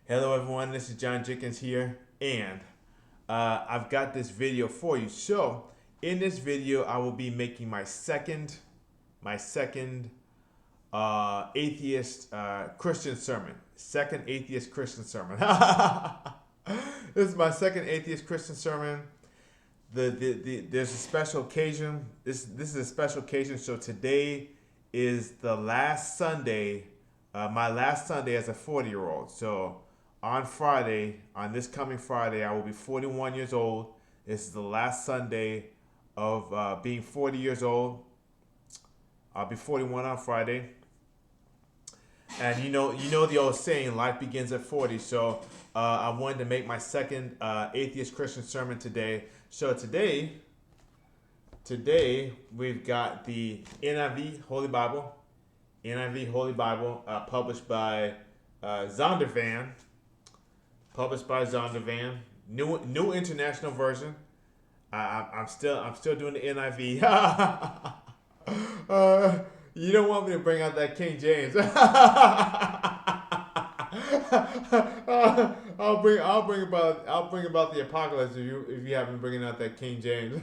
Hello everyone, this is John Jenkins here, and I've got this video for you. So, in this video, I will be making my second atheist Christian sermon. Second atheist Christian sermon. This is my second atheist Christian sermon. There's a special occasion. This is a special occasion. So today is the last Sunday, my last Sunday as a 40-year-old. So on this coming Friday, I will be 41 years old. This is the last Sunday of being 40 years old. I'll be 41 on Friday. And you know the old saying, life begins at 40. So I wanted to make my second atheist Christian sermon today. So today we've got the NIV Holy Bible, published by Zondervan. New international version. I'm still doing the NIV. You don't want me to bring out that King James. I'll bring about the apocalypse if you haven't bringing out that King James.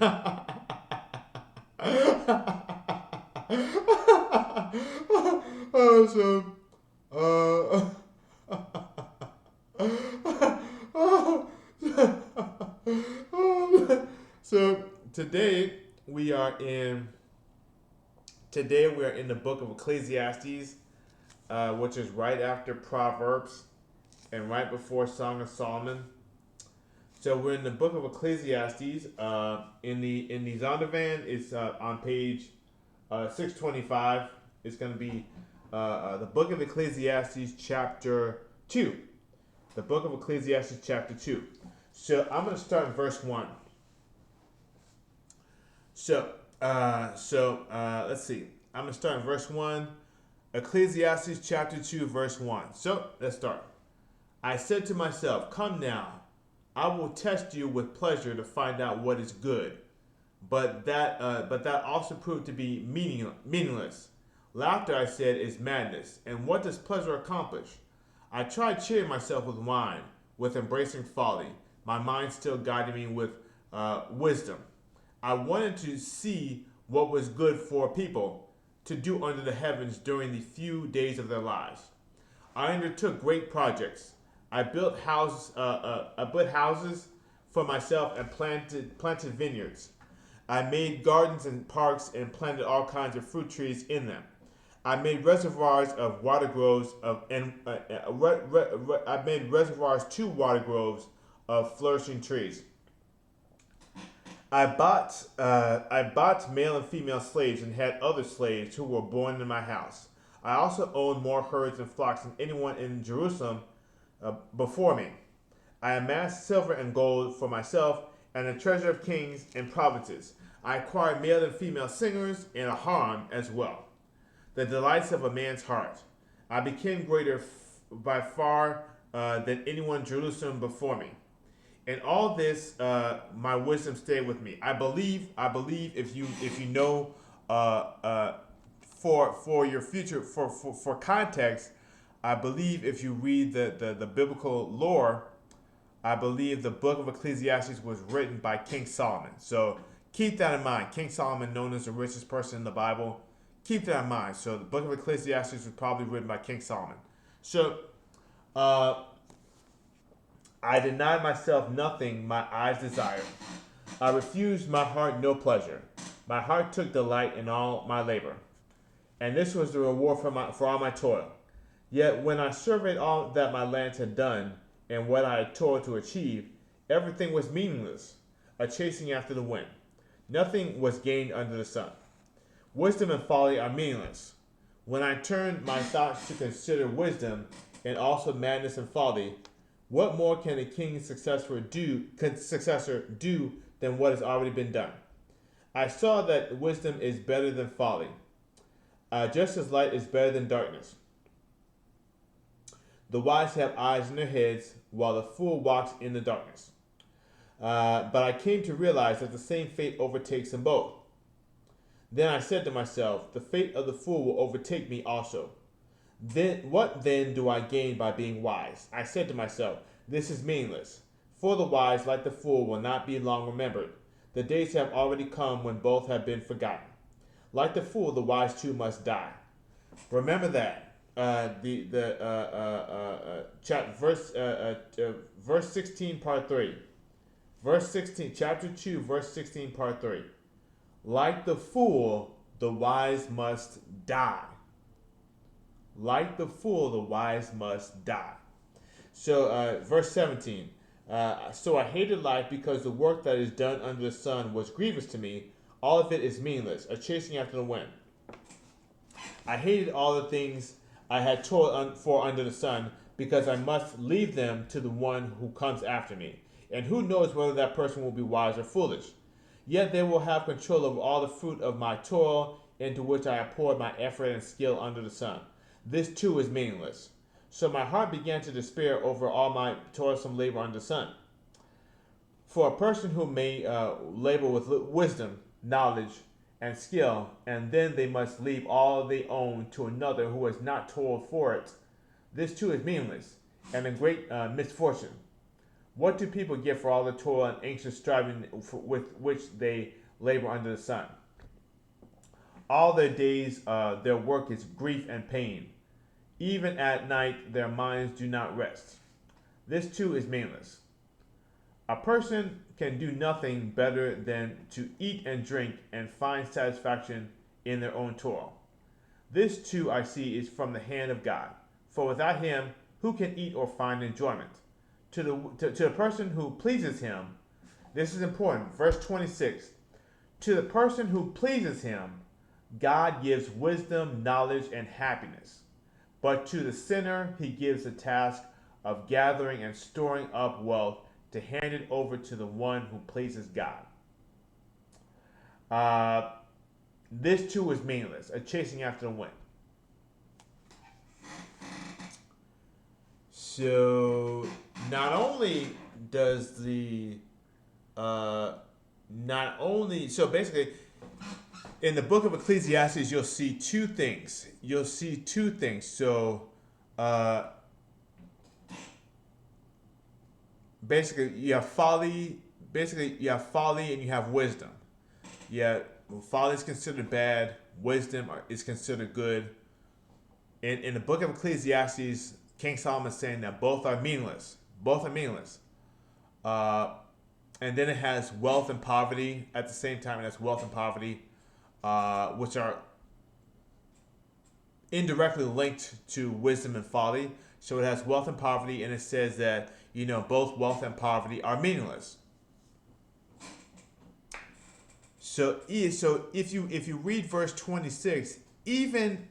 So today we are in the book of Ecclesiastes, which is right after Proverbs and right before Song of Solomon. So we're in the book of Ecclesiastes. In the Zondervan, it's on page 625. It's going to be the book of Ecclesiastes chapter 2. The book of Ecclesiastes chapter 2. So I'm going to start in verse 1. So let's see. I'm going to start in verse 1. Ecclesiastes chapter 2, verse 1. So let's start. I said to myself, come now, I will test you with pleasure to find out what is good. But that also proved to be meaningless. Laughter, I said, is madness. And what does pleasure accomplish? I tried cheering myself with wine, with embracing folly, my mind still guiding me with wisdom. I wanted to see what was good for people to do under the heavens during the few days of their lives. I undertook great projects. I built houses for myself and planted vineyards. I made gardens and parks and planted all kinds of fruit trees in them. I made reservoirs of water groves I made reservoirs to water groves of flourishing trees. I bought male and female slaves and had other slaves who were born in my house. I also owned more herds and flocks than anyone in Jerusalem before me. I amassed silver and gold for myself and the treasure of kings and provinces. I acquired male and female singers and a harem as well, the delights of a man's heart. I became greater by far than anyone in Jerusalem before me. In all this, my wisdom stayed with me. I believe if you know for your future for context, I believe if you read the biblical lore, I believe the book of Ecclesiastes was written by King Solomon. So keep that in mind. King Solomon, known as the richest person in the Bible, keep that in mind. So the book of Ecclesiastes was probably written by King Solomon. So I denied myself nothing my eyes desired. I refused my heart no pleasure. My heart took delight in all my labor. And this was the reward for all my toil. Yet when I surveyed all that my lands had done and what I had toiled to achieve, everything was meaningless, a chasing after the wind. Nothing was gained under the sun. Wisdom and folly are meaningless. When I turned my thoughts to consider wisdom and also madness and folly, what more can a king's successor do than what has already been done? I saw that wisdom is better than folly, just as light is better than darkness. The wise have eyes in their heads, while the fool walks in the darkness. But I came to realize that the same fate overtakes them both. Then I said to myself, the fate of the fool will overtake me also. Then what then do I gain by being wise? I said to myself, this is meaningless. For the wise, like the fool, will not be long remembered. The days have already come when both have been forgotten. Like the fool, the wise too must die. Remember that. Verse 16, part 3. Verse 16, chapter 2, verse 16, part 3. Like the fool, the wise must die. Like the fool, the wise must die. So, verse 17. So I hated life because the work that is done under the sun was grievous to me. All of it is meaningless, a chasing after the wind. I hated all the things I had toiled for under the sun because I must leave them to the one who comes after me. And who knows whether that person will be wise or foolish. Yet they will have control over all the fruit of my toil into which I have poured my effort and skill under the sun. This too is meaningless. So my heart began to despair over all my toilsome labor under the sun. For a person who may labor with wisdom, knowledge, and skill, and then they must leave all they own to another who has not toiled for it, this too is meaningless, and a great misfortune. What do people get for all the toil and anxious striving with which they labor under the sun? All their days, their work is grief and pain. Even at night, their minds do not rest. This too is meaningless. A person can do nothing better than to eat and drink and find satisfaction in their own toil. This too I see is from the hand of God. For without him, who can eat or find enjoyment? To the person who pleases him, this is important, verse 26. To the person who pleases him, God gives wisdom, knowledge, and happiness. But to the sinner, he gives the task of gathering and storing up wealth to hand it over to the one who pleases God. This too is meaningless, a chasing after the wind. So not only does so basically in the book of Ecclesiastes you'll see two things. So basically you have folly and you have wisdom. Yeah, folly is considered bad, wisdom is considered good. In the book of Ecclesiastes, King Solomon is saying that both are meaningless. And then it has wealth and poverty at the same time. It has wealth and poverty, which are indirectly linked to wisdom and folly. So it has wealth and poverty, and it says that both wealth and poverty are meaningless. So if you read verse 26, even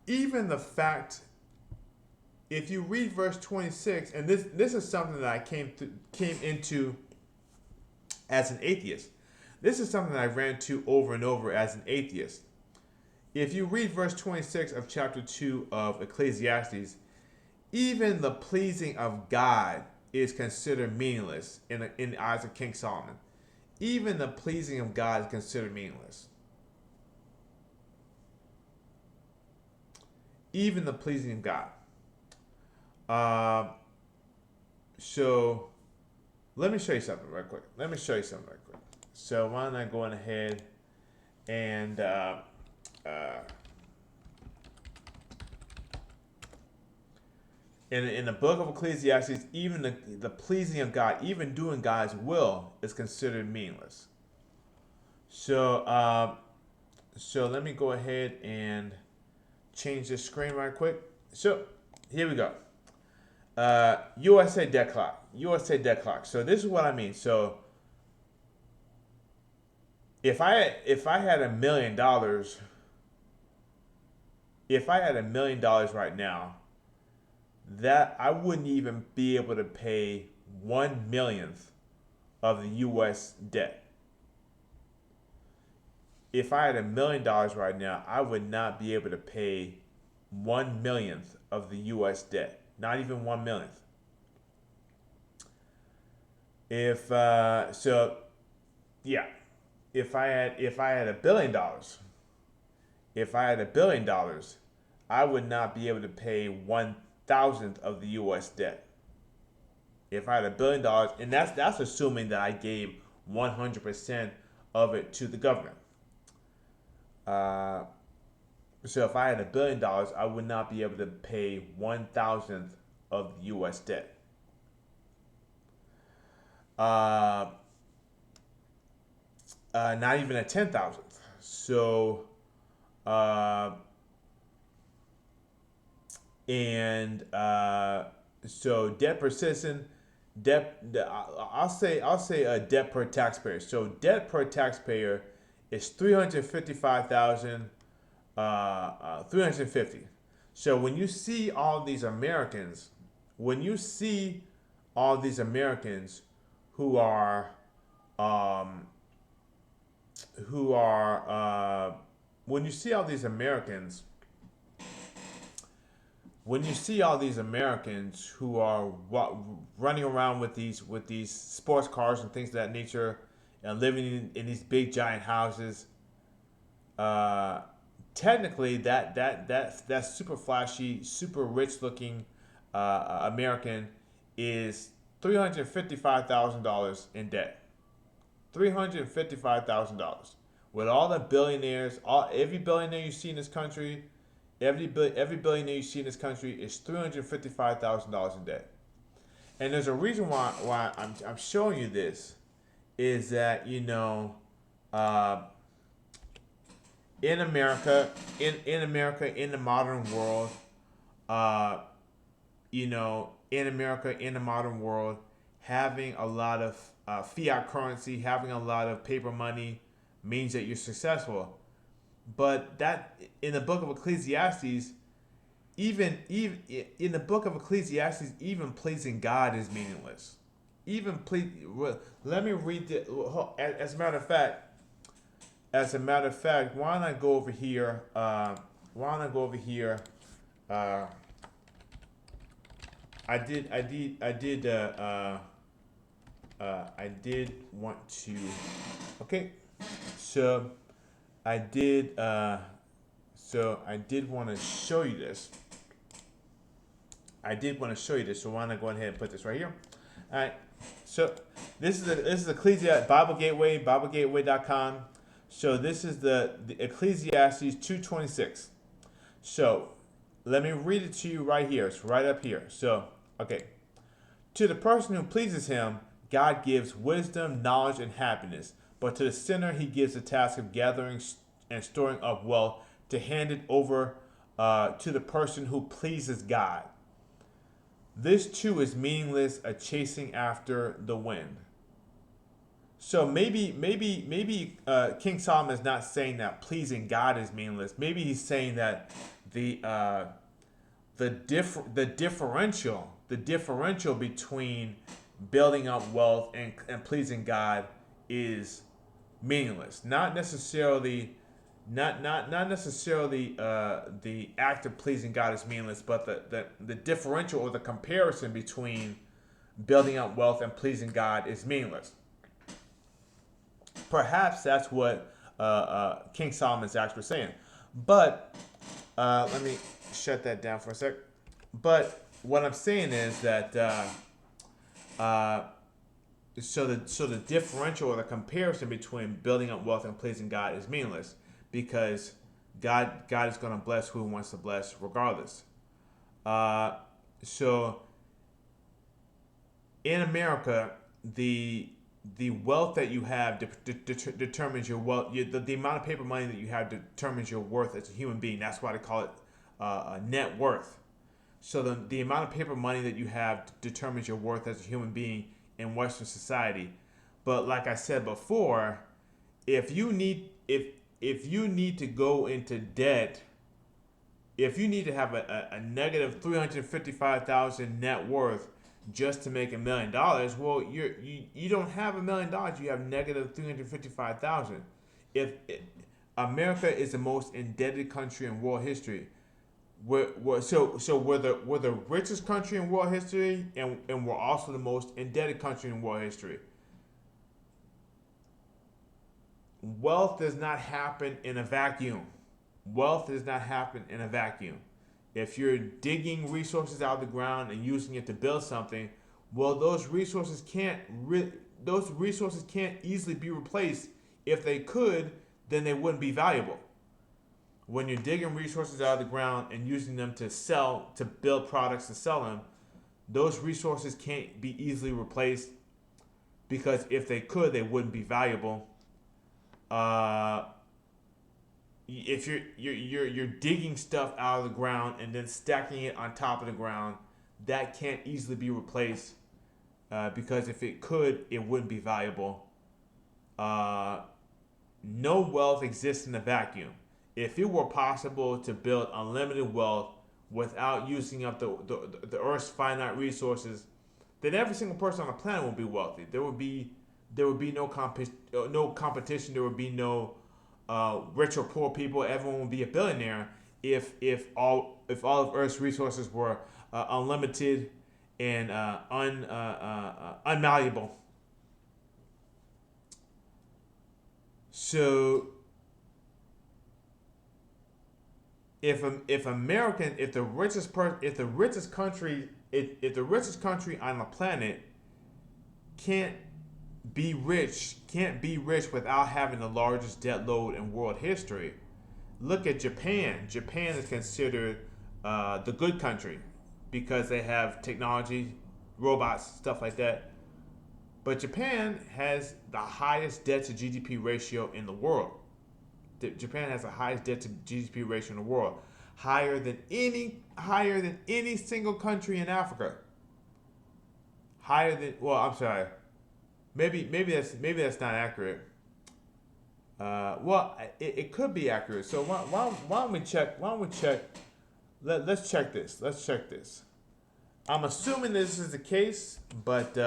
the fact, if you read verse 26, and this is something that I came into as an atheist. This is something that I ran into over and over as an atheist. If you read verse 26 of chapter 2 of Ecclesiastes, even the pleasing of God is considered meaningless in the eyes of King Solomon. Even the pleasing of God is considered meaningless. Even the pleasing of God. So let me show you something right quick. So why don't I go on ahead and in the book of Ecclesiastes, even the pleasing of God, even doing God's will, is considered meaningless. So let me go ahead and change this screen right quick. So here we go. USA debt clock. So this is what I mean. So if I had $1 million, right now, that I wouldn't even be able to pay 1/millionth of the U.S. debt. If I had $1 million right now, I would not be able to pay 1/millionth of the U.S. debt. Not even 1/millionth. If I had $1 billion, If I had $1 billion, I would not be able to pay 1,000th of the U.S. debt. If I had $1 billion, and that's assuming that I gave 100% of it to the government. So if I had $1 billion, I would not be able to pay 1,000th of the U.S. debt. Not even a 10,000th. So, so debt per citizen, I'll say a debt per taxpayer. So debt per taxpayer is 355,000, 350. So when you see all these Americans, when you see all these Americans who are when you see all these Americans who are running around with these sports cars and things of that nature, and living in these big giant houses, technically that super flashy, super rich looking American is $355,000 in debt. $355,000. With all the billionaires, every billionaire you see in this country, every billionaire you see in this country is $355,000 in debt. And there's a reason why I'm showing you this, is that in America, in the modern world, having a lot of fiat currency, having a lot of paper money means that you're successful. But that in the book of Ecclesiastes, even in the book of Ecclesiastes, even pleasing God is meaningless. Let me read it. As a matter of fact, why don't I go over here? I did want to. Okay, so I did want to show you this. So why not go ahead and put this right here? All right. So this is Ecclesiastes Bible Gateway, BibleGateway.com. So this is the Ecclesiastes 2:26. So let me read it to you right here. It's right up here. So okay. To the person who pleases him, God gives wisdom, knowledge, and happiness. But to the sinner, he gives the task of gathering and storing up wealth to hand it over to the person who pleases God. This too is meaningless, a chasing after the wind. So maybe King Solomon is not saying that pleasing God is meaningless. Maybe he's saying that the differential between building up wealth and pleasing God is meaningless. Not necessarily the act of pleasing God is meaningless, but the differential or the comparison between building up wealth and pleasing God is meaningless. Perhaps that's what King Solomon is actually saying. But let me shut that down for a sec. But what I'm saying is that so the differential or the comparison between building up wealth and pleasing God is meaningless, because God is going to bless who He wants to bless regardless. So in America, the wealth that you have determines your wealth. The amount of paper money that you have determines your worth as a human being. That's why they call it net worth. So the amount of paper money that you have determines your worth as a human being in Western society. But like I said before, if you need to go into debt, if you need to have a negative 355,000 net worth just to make $1 million, well, you don't have $1 million. You have negative 355,000. If America is the most indebted country in world history, we're the richest country in world history, and we're also the most indebted country in world history. Wealth does not happen in a vacuum. wealth does not happen in a vacuum. If you're digging resources out of the ground and using it to build something, well, those resources can't easily be replaced. If they could, then they wouldn't be valuable. When you're digging resources out of the ground and using them to sell, to build products to sell them, those resources can't be easily replaced, because if they could, they wouldn't be valuable. If you're digging stuff out of the ground and then stacking it on top of the ground, that can't easily be replaced, because if it could, it wouldn't be valuable. No wealth exists in a vacuum. If it were possible to build unlimited wealth without using up the Earth's finite resources, then every single person on the planet would be wealthy. There would be no competition. There would be no rich or poor people. Everyone would be a billionaire if all of Earth's resources were unlimited and unmalleable. So if the richest country on the planet can't be rich without having the largest debt load in world history. Look at Japan. Japan is considered the good country because they have technology, robots, stuff like that. But Japan has the highest debt to GDP ratio in the world. Japan has the highest debt to GDP ratio in the world, higher than any single country in Africa. I'm sorry. Maybe that's not accurate. It could be accurate. So why don't we check? Let's check this. I'm assuming this is the case, but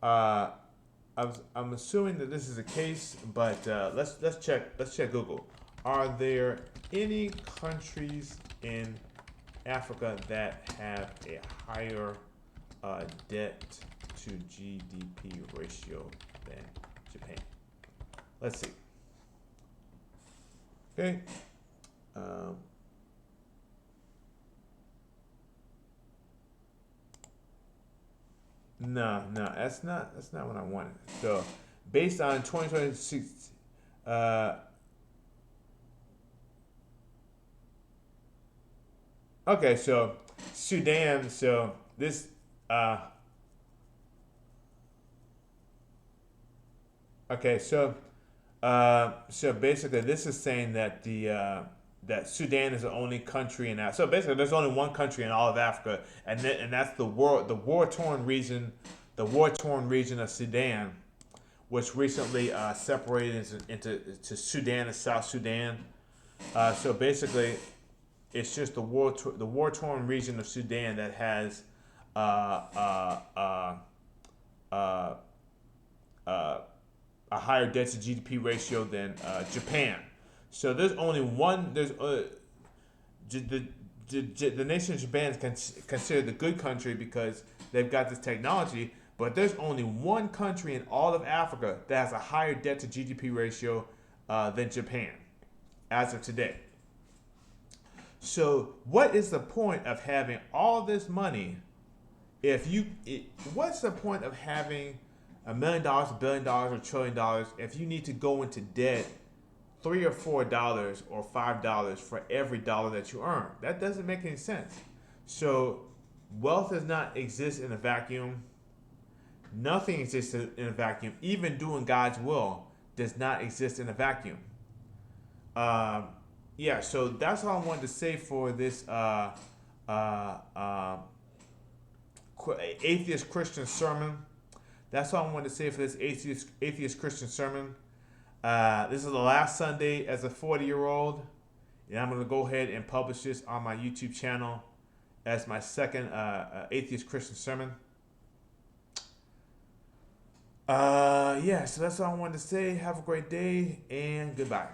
I'm assuming that this is the case, but let's check Google. Are there any countries in Africa that have a higher debt to GDP ratio than Japan? Let's see. Okay. No, that's not what I wanted. So, based on 2026, okay, so Sudan. So this, okay, so basically, this is saying that that Sudan is the only country in that. So basically, there's only one country in all of Africa, and that's the war torn region of Sudan, which recently separated into Sudan and South Sudan. So basically, it's just the war torn region of Sudan that has a higher debt to GDP ratio than Japan. So there's only one. There's the nation of Japan is considered the good country because they've got this technology. But there's only one country in all of Africa that has a higher debt to GDP ratio than Japan, as of today. So what is the point of having all this money what's the point of having $1 million, $1 billion, or $1 trillion if you need to go into debt $3 or $4 or $5 for every dollar that you earn? That doesn't make any sense. So wealth does not exist in a vacuum. Nothing exists in a vacuum. Even doing God's will does not exist in a vacuum. Yeah, so that's all I wanted to say for this atheist Christian sermon. That's all I wanted to say for this atheist Christian sermon. This is the last Sunday as a 40-year-old, and I'm going to go ahead and publish this on my YouTube channel as my second atheist Christian sermon. Yeah, so that's all I wanted to say. Have a great day, and goodbye.